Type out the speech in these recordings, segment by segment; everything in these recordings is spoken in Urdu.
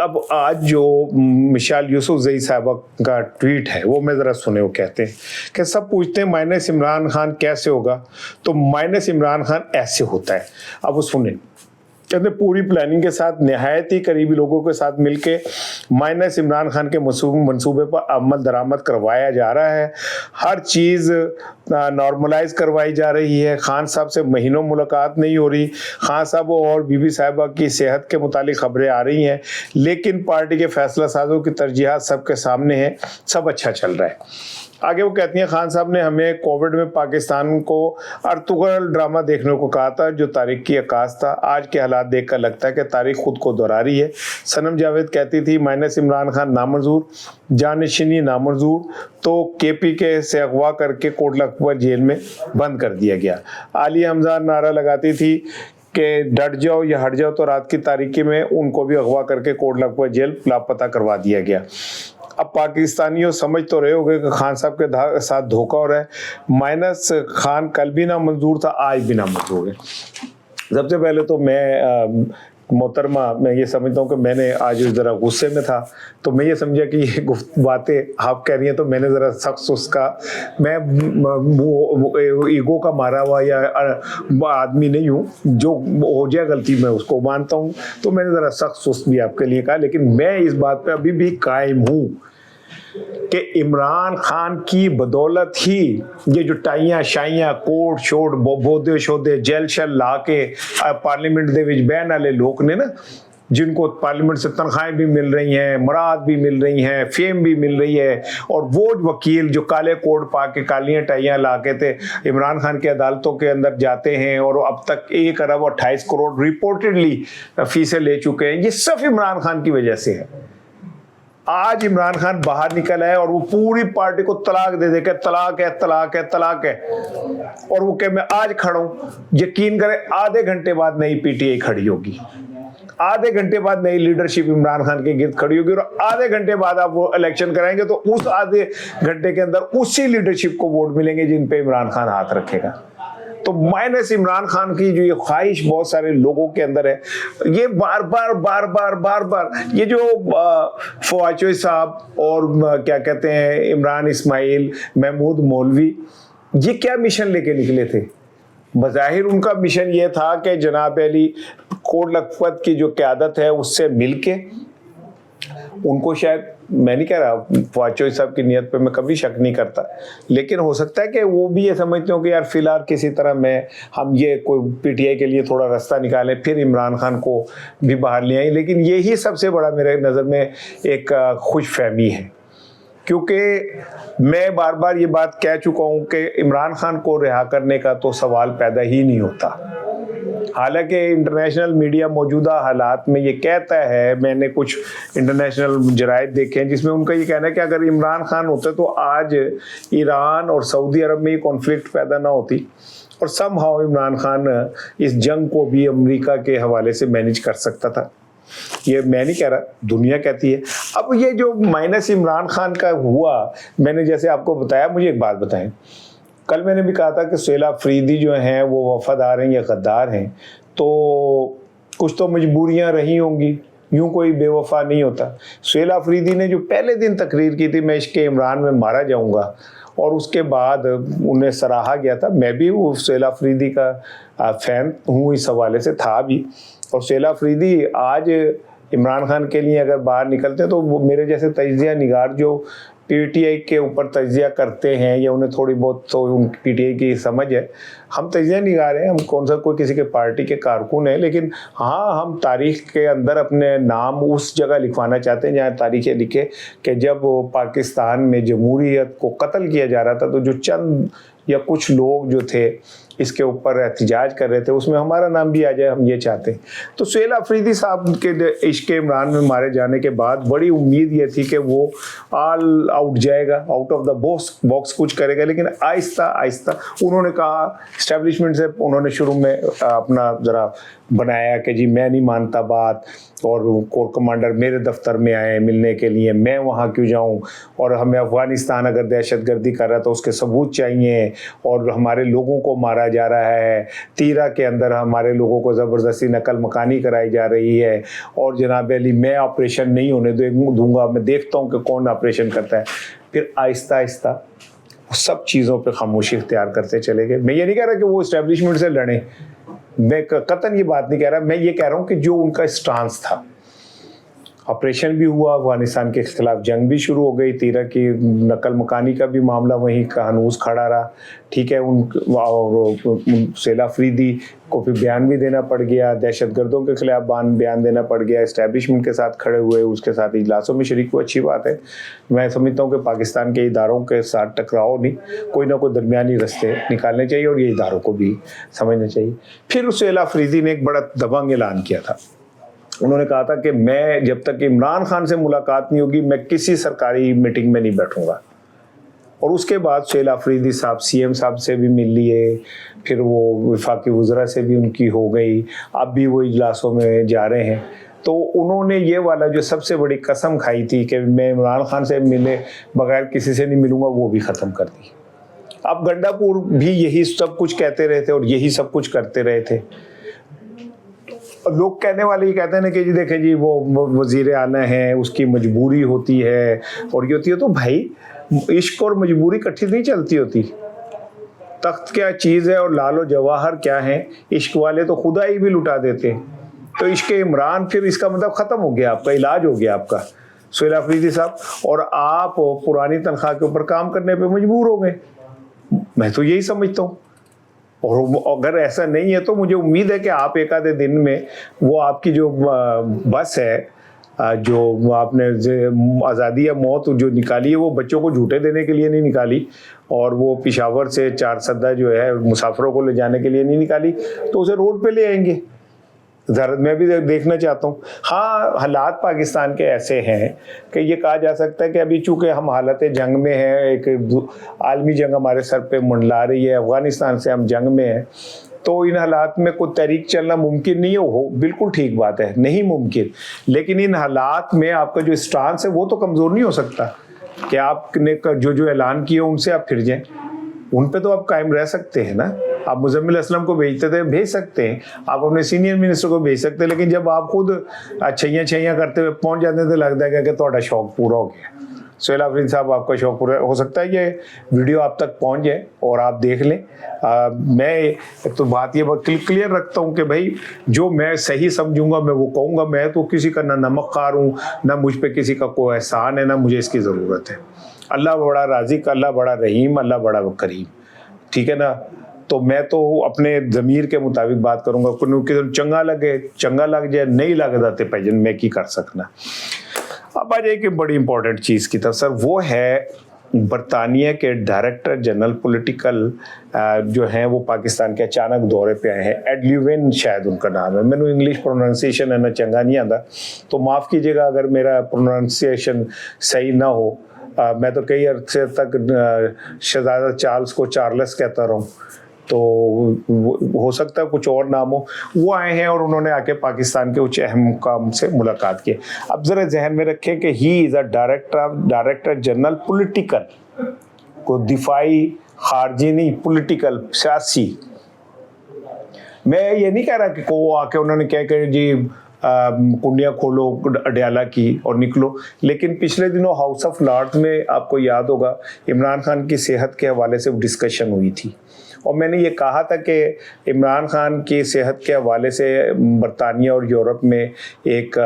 اب آج جو مشال یوسفزئی صاحبہ کا ٹویٹ ہے وہ میں ذرا سنے. وہ کہتے ہیں کہ سب پوچھتے ہیں مائنس عمران خان کیسے ہوگا, تو مائنس عمران خان ایسے ہوتا ہے. اب وہ سنیں, کہتے ہیں پوری پلاننگ کے ساتھ نہایت ہی قریبی لوگوں کے ساتھ مل کے مائنس عمران خان کے منصوبے پر عمل درآمد کروایا جا رہا ہے. ہر چیز نارملائز کروائی جا رہی ہے. خان صاحب سے مہینوں ملاقات نہیں ہو رہی. خان صاحب اور بی بی صاحبہ کی صحت کے متعلق خبریں آ رہی ہیں, لیکن پارٹی کے فیصلہ سازوں کی ترجیحات سب کے سامنے ہیں. سب اچھا چل رہا ہے. آگے وہ کہتی ہیں خان صاحب نے ہمیں کووڈ میں پاکستان کو ارطغرل ڈرامہ دیکھنے کو کہا تھا جو تاریخ کی عکاس تھا. آج کے حالات دیکھ کر لگتا ہے کہ تاریخ خود کو دہرا رہی ہے. صنم جاوید کہتی تھی مائنس عمران خان نامنظور, جانشینی نامنظور, تو کے پی کے سے اغوا کر کے کوٹلہ اکبر جیل میں بند کر دیا گیا. عالیہ حمزہ نعرہ لگاتی تھی کہ ڈٹ جاؤ یا ہٹ جاؤ, تو رات کی تاریکی میں ان کو بھی اغوا کر کے کوٹلہ اکبر جیل لاپتہ کروا دیا گیا. اب پاکستانیوں سمجھ تو رہے ہوگے کہ خان صاحب کے ساتھ دھوکہ ہو رہا ہے. مائنس خان کل بھی نامنظور تھا, آج بھی نامنظور ہے. سب سے پہلے تو میں محترمہ میں یہ سمجھتا ہوں کہ میں نے آج ذرا غصے میں تھا, تو میں یہ سمجھا کہ یہ باتیں آپ کہہ رہی ہیں تو میں نے ذرا سخت اس کا, میں ایگو کا مارا ہوا یا آدمی نہیں ہوں, جو ہو جائے غلطی میں اس کو مانتا ہوں, تو میں نے ذرا سخت سست بھی آپ کے لیے کہا. لیکن میں اس بات پہ ابھی بھی قائم ہوں کہ عمران خان کی بدولت ہی یہ جو ٹائیاں شائیاں کوٹ شوٹ بودے شودے جیل شل لا کے پارلیمنٹ دے وچ بہن والے لوگ نے نا, جن کو پارلیمنٹ سے تنخواہیں بھی مل رہی ہیں, مراد بھی مل رہی ہیں, فیم بھی مل رہی ہے, اور وہ وکیل جو کالے کوٹ پا کے کالیاں ٹائیاں لا کے تھے عمران خان کی عدالتوں کے اندر جاتے ہیں اور اب تک 1 ارب 28 کروڑ رپورٹڈلی فیسیں لے چکے ہیں, یہ صرف عمران خان کی وجہ سے ہے. آج عمران خان باہر نکل آئے اور وہ پوری پارٹی کو طلاق دے دے کہ طلاق ہے طلاق ہے طلاق ہے, اور وہ کہ میں آج کھڑا ہوں. یقین کریں آدھے گھنٹے بعد نئی پی ٹی آئی کھڑی ہوگی, آدھے گھنٹے بعد نئی لیڈرشپ عمران خان کے گرد کھڑی ہوگی, اور آدھے گھنٹے بعد آپ وہ الیکشن کرائیں گے تو اس آدھے گھنٹے کے اندر اسی لیڈرشپ کو ووٹ ملیں گے جن پہ عمران خان ہاتھ رکھے گا. تو مائنس عمران خان کی جو یہ خواہش بہت سارے لوگوں کے اندر ہے, یہ بار بار یہ جو فواد چوہدری صاحب اور کیا کہتے ہیں عمران اسماعیل, محمود مولوی, یہ کیا مشن لے کے نکلے تھے؟ بظاہر ان کا مشن یہ تھا کہ جناب علی کوٹ لکھپت کی جو قیادت ہے اس سے مل کے ان کو, شاید میں نہیں کہہ رہا فواد چوہدری صاحب کی نیت پہ میں کبھی شک نہیں کرتا, لیکن ہو سکتا ہے کہ وہ بھی یہ سمجھتے ہوں کہ یار فی الحال کسی طرح ہم یہ کوئی پی ٹی آئی کے لیے تھوڑا راستہ نکالیں, پھر عمران خان کو بھی باہر لے آئیں. لیکن یہی سب سے بڑا میرے نظر میں ایک خوش فہمی ہے, کیونکہ میں بار بار یہ بات کہہ چکا ہوں کہ عمران خان کو رہا کرنے کا تو سوال پیدا ہی نہیں ہوتا. حالانکہ انٹرنیشنل میڈیا موجودہ حالات میں یہ کہتا ہے, میں نے کچھ انٹرنیشنل جرائد دیکھے ہیں جس میں ان کا یہ کہنا ہے کہ اگر عمران خان ہوتے تو آج ایران اور سعودی عرب میں یہ کانفلکٹ پیدا نہ ہوتی, اور سم ہاؤ عمران خان اس جنگ کو بھی امریکہ کے حوالے سے مینیج کر سکتا تھا. یہ میں نہیں کہہ رہا, دنیا کہتی ہے. اب یہ جو مائنس عمران خان کا ہوا, میں نے جیسے آپ کو بتایا, مجھے ایک بات بتائیں, کل میں نے بھی کہا تھا کہ سہیل آفریدی جو ہیں وہ وفادار ہیں یا غدار ہیں, تو کچھ تو مجبوریاں رہی ہوں گی, یوں کوئی بے وفا نہیں ہوتا. سہیل آفریدی نے جو پہلے دن تقریر کی تھی میں عشق عمران میں مارا جاؤں گا, اور اس کے بعد انہیں سراہا گیا تھا. میں بھی وہ سہیل آفریدی کا فین ہوں, اس حوالے سے تھا بھی. اور سہیل آفریدی آج عمران خان کے لیے اگر باہر نکلتے ہیں تو وہ میرے جیسے تجزیہ نگار جو پی ٹی آئی کے اوپر تجزیہ کرتے ہیں یا انہیں تھوڑی بہت تو پی ٹی آئی کی سمجھ ہے, ہم تجزیہ نگار ہیں, ہم کون سا کوئی کسی کے پارٹی کے کارکن ہیں, لیکن ہاں ہم تاریخ کے اندر اپنے نام اس جگہ لکھوانا چاہتے ہیں جہاں تاریخیں لکھے کہ جب پاکستان میں جمہوریت کو قتل کیا جا رہا تھا تو جو چند یا کچھ لوگ جو تھے اس کے اوپر احتجاج کر رہے تھے, اس میں ہمارا نام بھی آ جائے, ہم یہ چاہتے ہیں. تو سہیل آفریدی صاحب کے عشق عمران میں مارے جانے کے بعد بڑی امید یہ تھی کہ وہ آل آؤٹ جائے گا, آؤٹ آف دا باکس کچھ کرے گا, لیکن آہستہ آہستہ انہوں نے کہا, اسٹیبلشمنٹ سے انہوں نے شروع میں اپنا ذرا بنایا کہ جی میں نہیں مانتا بات, اور کور کمانڈر میرے دفتر میں آئے ملنے کے لیے, میں وہاں کیوں جاؤں, اور ہمیں افغانستان اگر دہشت گردی کر رہا تو اس کے ثبوت چاہیے, اور ہمارے لوگوں کو مارا جا رہا ہے, تیرا کے اندر ہمارے لوگوں کو زبردستی نقل مکانی کرائی جا رہی ہے, اور جناب علی میں آپریشن نہیں ہونے دوں گا, میں دیکھتا ہوں کہ کون آپریشن کرتا ہے. پھر آہستہ آہستہ سب چیزوں پہ خاموشی اختیار کرتے چلے گئے. میں یہ نہیں کہہ رہا کہ وہ اسٹیبلشمنٹ سے لڑیں, میں قطعاً یہ بات نہیں کہہ رہا, میں یہ کہہ رہا ہوں کہ جو ان کا اسٹانس تھا, آپریشن بھی ہوا, افغانستان کے خلاف جنگ بھی شروع ہو گئی, تیرا کی نقل مکانی کا بھی معاملہ وہیں کا ہنوز کھڑا رہا, ٹھیک ہے, سیلا فریدی کو پھر بیان بھی دینا پڑ گیا, دہشت گردوں کے خلاف بیان دینا پڑ گیا, اسٹیبلشمنٹ کے ساتھ کھڑے ہوئے, اس کے ساتھ اجلاسوں میں شریک ہوئے, اچھی بات ہے. میں سمجھتا ہوں کہ پاکستان کے اداروں کے ساتھ ٹکراؤ نہیں, کوئی نہ کوئی درمیانی رستے نکالنے چاہیے, اور یہ اداروں کو بھی سمجھنا چاہیے. پھر سیلا فریدی نے ایک بڑا دبنگ اعلان کیا تھا, انہوں نے کہا تھا کہ میں جب تک عمران خان سے ملاقات نہیں ہوگی میں کسی سرکاری میٹنگ میں نہیں بیٹھوں گا. اور اس کے بعد سیلا فریدی صاحب سی ایم صاحب سے بھی مل لیے, پھر وہ وفاقی وزراء سے بھی ان کی ہو گئی, اب بھی وہ اجلاسوں میں جا رہے ہیں. تو انہوں نے یہ والا جو سب سے بڑی قسم کھائی تھی کہ میں عمران خان سے ملے بغیر کسی سے نہیں ملوں گا, وہ بھی ختم کر دی. اب گنڈا پور بھی یہی سب کچھ کہتے رہے تھے اور یہی سب کچھ کرتے رہے تھے. لوگ کہنے والے یہ کہتے ہیں کہ جی دیکھیں جی وہ وزیر اعلیٰ ہیں, اس کی مجبوری ہوتی ہے اور یہ ہوتی ہے. تو بھائی عشق اور مجبوری کٹھی نہیں چلتی ہوتی. تخت کیا چیز ہے اور لال و جواہر کیا ہیں, عشق والے تو خدا ہی بھی لٹا دیتے. تو عشق عمران پھر اس کا مطلب ختم ہو گیا, آپ کا علاج ہو گیا آپ کا سیلا فریدی صاحب, اور آپ پرانی تنخواہ کے اوپر کام کرنے پہ مجبور ہو گئے. میں تو یہی سمجھتا ہوں. اور اگر ایسا نہیں ہے تو مجھے امید ہے کہ آپ ایک آدھے دن میں وہ آپ کی جو بس ہے, جو آپ نے آزادی یا موت جو نکالی ہے, وہ بچوں کو جھوٹے دینے کے لیے نہیں نکالی, اور وہ پشاور سے 4 سدہ جو ہے مسافروں کو لے جانے کے لیے نہیں نکالی, تو اسے روڈ پہ لے آئیں گے. میں بھی دیکھنا چاہتا ہوں. ہاں حالات پاکستان کے ایسے ہیں کہ یہ کہا جا سکتا ہے کہ ابھی چونکہ ہم حالت جنگ میں ہیں, ایک عالمی جنگ ہمارے سر پہ منڈلا رہی ہے, افغانستان سے ہم جنگ میں ہیں, تو ان حالات میں کوئی تحریک چلنا ممکن نہیں ہو, بالکل ٹھیک بات ہے, نہیں ممکن. لیکن ان حالات میں آپ کا جو اسٹانس ہے وہ تو کمزور نہیں ہو سکتا کہ آپ نے جو اعلان کیے ان سے آپ پھر جائیں. ان پہ تو آپ قائم رہ سکتے ہیں نا. آپ مزمل اسلم کو بھیجتے تھے, بھیج سکتے ہیں, آپ اپنے سینئر منسٹر کو بھیج سکتے ہیں, لیکن جب آپ خود چھیاں کرتے ہوئے پہنچ جاتے تھے, لگتا ہے کہ تھوڑا شوق پورا ہو گیا. سیلا فریدی صاحب آپ کا شوق پورا ہو سکتا ہے, یہ ویڈیو آپ تک پہنچ جائے اور آپ دیکھ لیں. میں تو بات یہ کلیئر رکھتا ہوں کہ بھائی جو میں صحیح سمجھوں گا میں وہ کہوں گا. میں تو کسی کا نہ نمک خوار ہوں, نہ مجھ پہ کسی کا کوئی احسان ہے, نہ مجھے اس کی ضرورت ہے. اللہ بڑا رازق, اللہ بڑا رحیم, اللہ بڑا کریم, ٹھیک ہے نا. تو میں تو اپنے ضمیر کے مطابق بات کروں گا. چنگا لگے چنگا لگ جائے, نہیں لگ جاتے پیجن میں کی کر سکنا. اب آ جائے کہ بڑی امپورٹنٹ چیز کی طرف سر, وہ ہے برطانیہ کے ڈائریکٹر جنرل پولیٹیکل جو ہیں وہ پاکستان کے اچانک دورے پہ آئے ہیں. ایڈ لیوین شاید ان کا نام ہے, میں نے انگلش پروننسیشن ہے نا چنگا نہیں آتا, تو معاف کیجیے گا اگر میرا پروننسیشن صحیح نہ ہو. میں تو کئی عرصے تک شہزادہ چارلز کو چارلس کہتا رہا ہوں, تو ہو سکتا ہے کچھ اور نام ہو. وہ آئے ہیں اور انہوں نے آ کے پاکستان کے کچھ اہم مقام سے ملاقات کی. اب ذرا ذہن میں رکھیں کہ ہی از اے ڈائریکٹر جنرل پولیٹیکل, کو دفاعی خارجی نہیں, پولیٹیکل سیاسی. میں یہ نہیں کہہ رہا کہ کو آ کے انہوں نے کہا کہ جی کنڈیاں کھولو اڈیالہ کی اور نکلو, لیکن پچھلے دنوں ہاؤس آف لارڈز میں آپ کو یاد ہوگا عمران خان کی صحت کے حوالے سے ڈسکشن ہوئی تھی, اور میں نے یہ کہا تھا کہ عمران خان کی صحت کے حوالے سے برطانیہ اور یورپ میں ایک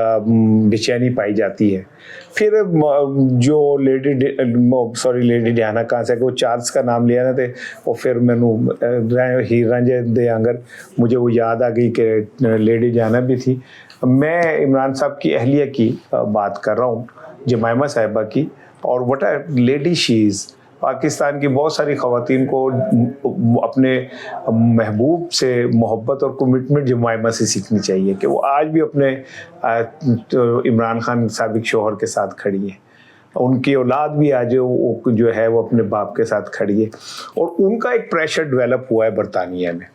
بے چینی پائی جاتی ہے. پھر جو لیڈی ڈیانا کہاں سے, کہ وہ چارلز کا نام لیا نا تھے, اور پھر میں ہی رانجھے دے آنگر مجھے وہ یاد آ گئی کہ لیڈی ڈیانا بھی تھی. میں عمران صاحب کی اہلیہ کی بات کر رہا ہوں, جمائمہ صاحبہ کی, اور وٹ اے لیڈی شی از. پاکستان کی بہت ساری خواتین کو اپنے محبوب سے محبت اور کمٹمنٹ جمائمہ سے سیکھنی چاہیے, کہ وہ آج بھی اپنے عمران خان سابق شوہر کے ساتھ کھڑی ہے. ان کی اولاد بھی آج جو ہے وہ اپنے باپ کے ساتھ کھڑی ہے, اور ان کا ایک پریشر ڈیولپ ہوا ہے برطانیہ میں.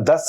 10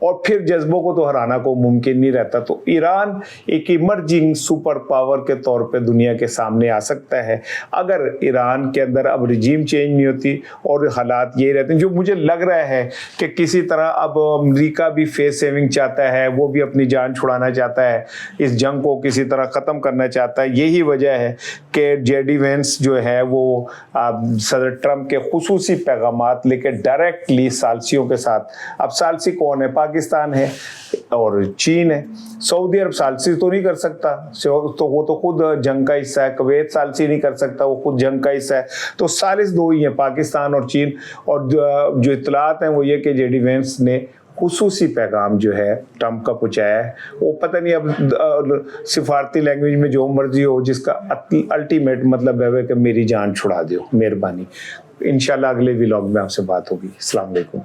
اور پھر جذبوں کو تو ہرانا کو ممکن نہیں رہتا. تو ایران ایک ایمرجنگ سپر پاور کے طور پہ دنیا کے سامنے آ سکتا ہے اگر ایران کے اندر اب رجیم چینج نہیں ہوتی اور حالات یہی رہتے ہیں. جو مجھے لگ رہا ہے کہ کسی طرح اب امریکہ بھی فیس سیونگ چاہتا ہے, وہ بھی اپنی جان چھڑانا چاہتا ہے, اس جنگ کو کسی طرح ختم کرنا چاہتا ہے. یہی وجہ ہے کہ جے ڈی وینس جو ہے وہ صدر ٹرمپ کے خصوصی پیغامات لے کے ڈائریکٹلی ثالثیوں کے ساتھ, اب ثالثی کون ہے؟ پاکستان ہے اور چین ہے. سعودی عرب ثالثی تو نہیں کر سکتا, تو وہ تو خود جنگ کا حصہ ہے. کویت ثالثی نہیں کر سکتا, وہ خود جنگ کا حصہ ہے. تو ثالث دو ہی ہیں, پاکستان اور چین. اور جو اطلاعات ہیں وہ یہ کہ جے ڈی وینس نے خصوصی پیغام جو ہے ٹرمپ کا پہنچایا ہے. وہ پتہ نہیں اب سفارتی لینگویج میں جو مرضی ہو, جس کا الٹیمیٹ مطلب ہے کہ میری جان چھڑا دیو, مہربانی. انشاءاللہ اگلے ولاگ میں آپ سے بات ہوگی. السلام علیکم.